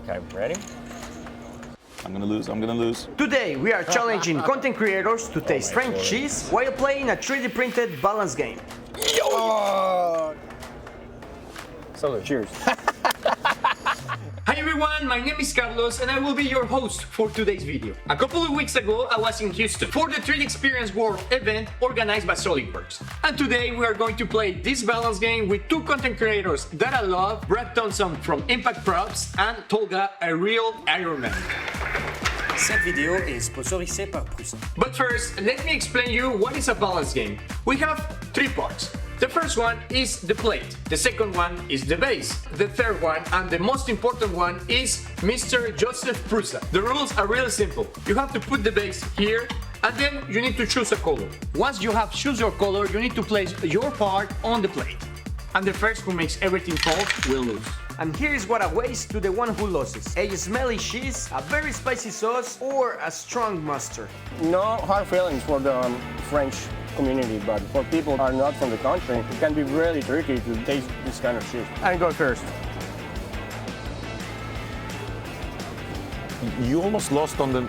Okay, ready? I'm gonna lose. Today we are challenging content creators to taste French Lord. cheese while playing a 3D printed balance game. Salute. Cheers. Hi everyone, my name is Carlos and I will be your host for today's video. A couple of weeks ago I was in Houston for the 3D Experience World event organized by SolidWorks. And today we are going to play this balance game with two content creators that I love, Brad Tolga from Impact Props and Tolga, a real Iron Man. Cette vidéo est sponsorisée par Prusa. But first, let me explain you what is a balance game. We have three parts. The first one is the plate, the second one is the base, the third one and the most important one is Mr. Joseph Prusa. The rules are really simple. You have to put the base here and then you need to choose a color. Once you have choose your color, you need to place your part on the plate. And the first who makes everything fall will lose. And here is what awaits to the one who loses: a smelly cheese, a very spicy sauce, or a strong mustard. No hard feelings for the French community, but for people who are not from the country, it can be really tricky to taste this kind of cheese. I go first. You almost lost on the...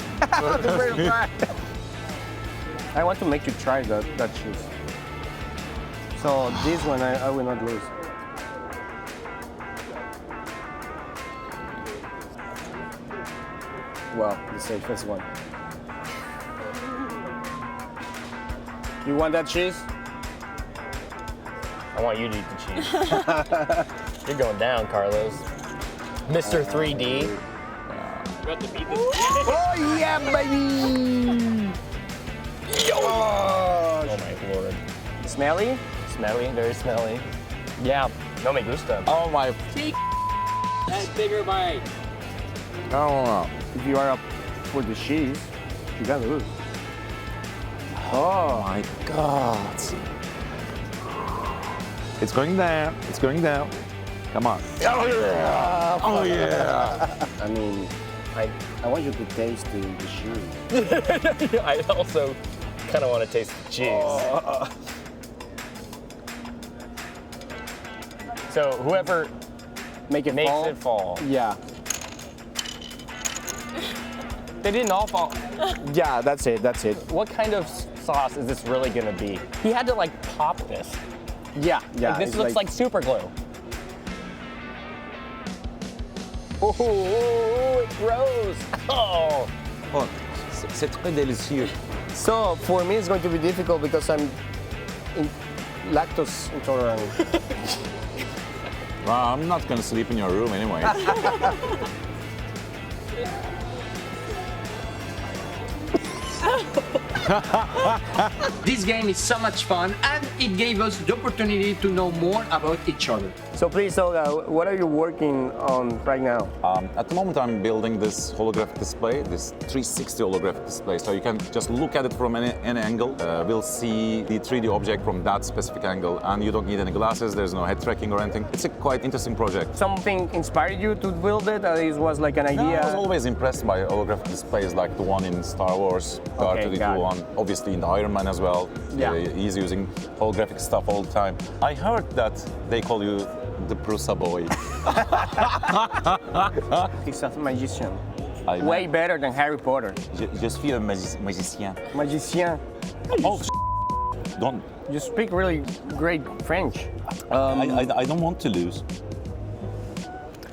I want to make you try that cheese. So this one I will not lose. Well, the safest one. You want that cheese? I want you to eat the cheese. You're going down, Carlos. Mr. 3D. Oh yeah, baby! Oh my lord. Smelly? Smelly, very smelly. Yeah, no me gusta. Oh my... That's bigger bite. I don't know. If you are up for the cheese, you gotta lose. Oh my God. It's going down. It's going down. Come on. Oh yeah. Oh yeah. I mean, I want you to taste the cheese. I also kind of want to taste the cheese. So whoever Make it makes fall. it fall. Yeah. They didn't all fall. Yeah, that's it. That's it. What kind of sauce is this really gonna be? He had to like pop this. Yeah, yeah. Like, this it's looks like super glue. Oh, it grows. Oh. Oh, c'est très délicieux. So for me, it's going to be difficult because I'm lactose intolerant. Well, I'm not gonna sleep in your room anyway. This game is so much fun and it gave us the opportunity to know more about each other. So please, Olga, what are you working on right now? At the moment, I'm building this holographic display, this 360 holographic display. So you can just look at it from any angle. We'll see the 3D object from that specific angle, and you don't need any glasses. There's no head tracking or anything. It's a quite interesting project. Something inspired you to build it? It was like an No, idea? I was always impressed by holographic displays like the one in Star Wars, the Okay, R2D2 got it. one, obviously in the Iron Man as well. Yeah. He's using holographic stuff all the time. I heard that they call you the Prusa boy. He's a magician. I Way better than Harry Potter. Je suis un magicien. Magicien. Oh, don't. You speak really great French. I don't want to lose.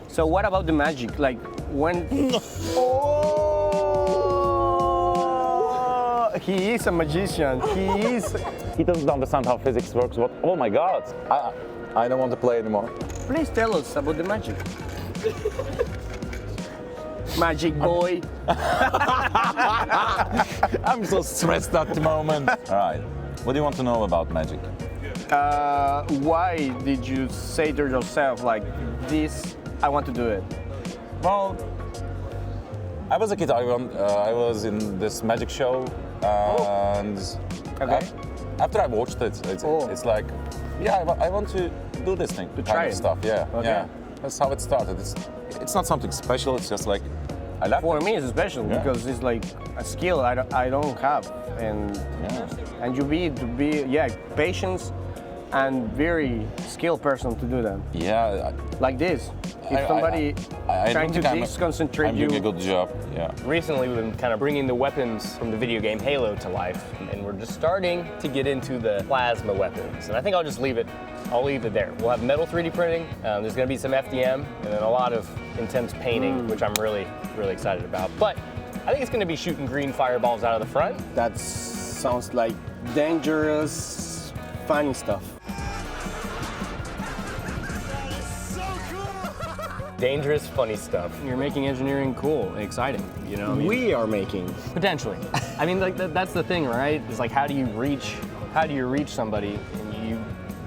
So what about the magic? Like when... Oh! He is a magician. He doesn't understand how physics works. What? Oh my God! I don't want to play anymore. Please tell us about the magic. Magic boy. I'm so stressed at the moment. All right. What do you want to know about magic? Why did you say to yourself like this? I want to do it. Well, I was a kid. I was in this magic show, and Okay. after I watched it, it's like, yeah, I want to do this thing, To kind try of it. stuff. Yeah, Okay. yeah. That's how it started. It's not something special. It's just like I like For it. me, it's special Yeah. because it's like a skill I don't have, and Yeah. and to be patience and very skilled person to do that. Yeah. Like this. If somebody I trying don't to think disconcentrate I'm you. doing a good job. Yeah. Recently, we've been kind of bringing the weapons from the video game Halo to life, and we're just starting to get into the plasma weapons. And I think I'll just leave it. I'll leave it there. We'll have metal 3D printing. There's going to be some FDM, and then a lot of intense painting, which I'm really excited about. But I think it's going to be shooting green fireballs out of the front. That sounds like dangerous, funny stuff. Dangerous, funny stuff. You're making engineering cool and exciting, you know? I mean, We are making. potentially. I mean, like that's the thing, right? It's like how do you reach somebody and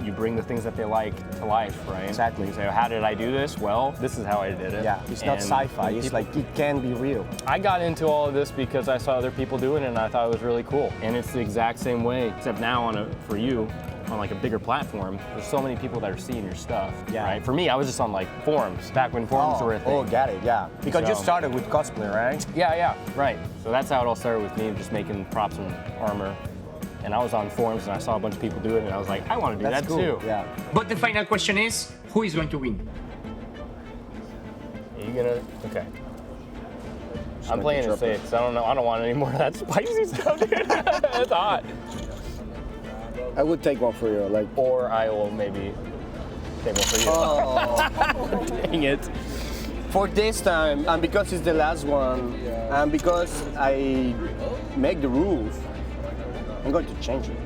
you bring the things that they like to life, right? Exactly. You say, how did I do this? Well, this is how I did it. Yeah, it's not And sci-fi. It's people- like it can be real. I got into all of this because I saw other people doing it and I thought it was really cool. And it's the exact same way, except now for you, on like a bigger platform, there's so many people that are seeing your stuff. Yeah. Right? For me, I was just on like forums, back when forums were a thing. Oh, got it, yeah. Because you So- started with cosplay, right? Yeah, right. So that's how it all started with me, just making props and armor. And I was on forums and I saw a bunch of people do it and I was like, I want to do That's that cool. too. Yeah. But the final question is, who is going to win? Are you gonna, okay. I'm make playing it it safe because I don't want any more of that spicy stuff, dude. It's hot. I would take one for you, like. Or I will maybe take one for you. Oh. Dang it. For this time, and because it's the last one, and because I make the rules, I'm going to change it.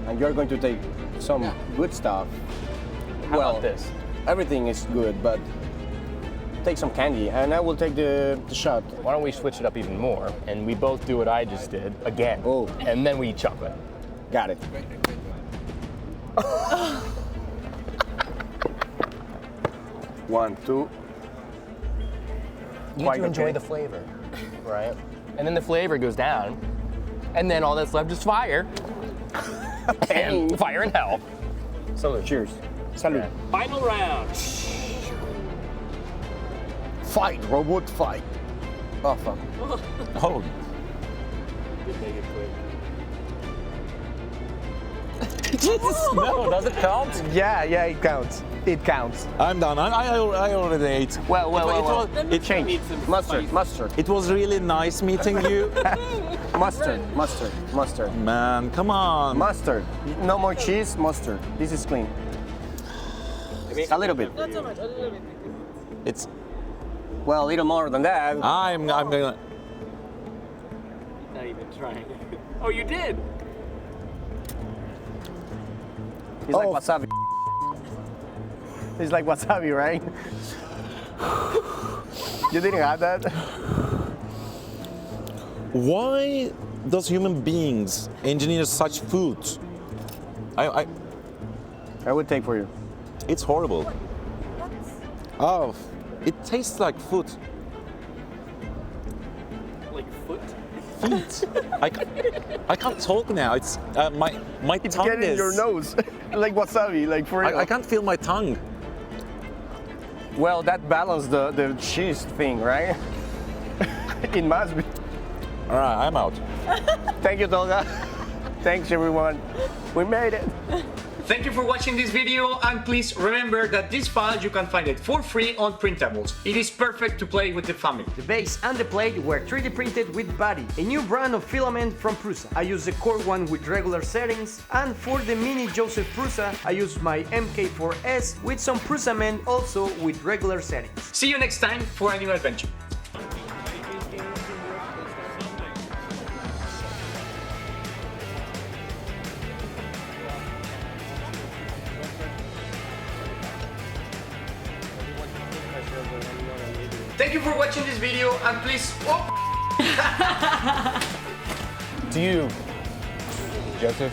And you're going to take some good stuff. How about this? Everything is good, but take some candy, and I will take the shot. Why don't we switch it up even more and we both do what I just did again. Oh. And then we eat chocolate. Got it. One, two. You Quite have to enjoy okay. the flavor, right? And then the flavor goes down, and then all that's left is fire. And fire in hell. Salute. Cheers. Salud. Final round. Fight, robot, fight. Oh, fuck. Oh. No, does it count? Yeah, it counts. It counts. I'm done. I already ate. Well. It Change. Mustard. It was really nice meeting you. Mustard. Man, come on. Mustard. No more cheese, mustard. This is clean. A little bit. Not so much, a little bit. It's. Well, a little more than that. I'm gonna. Not even trying. Oh, you did? It's like wasabi. It's like wasabi, right? You didn't have that? Why does human beings engineer such food? I I would take for you. It's horrible. Oh, it tastes like food. Like foot? Feet. I can't talk now. It's my It's tongue getting in is. your nose. Like wasabi, like for real. I can't feel my tongue. Well, that balanced the cheese thing, right? It must be. All right, I'm out. Thank you, Tolga. Thanks, everyone. We made it. Thank you for watching this video, and please remember that this file you can find it for free on Printables. It is perfect to play with the family. The base and the plate were 3D printed with Buddy, a new brand of filament from Prusa. I use the core one with regular settings, and for the mini Joseph Prusa, I use my MK4S with some Prusa Men also with regular settings. See you next time for a new adventure. Thank you for watching this video, and please. Oh. To you, Joseph.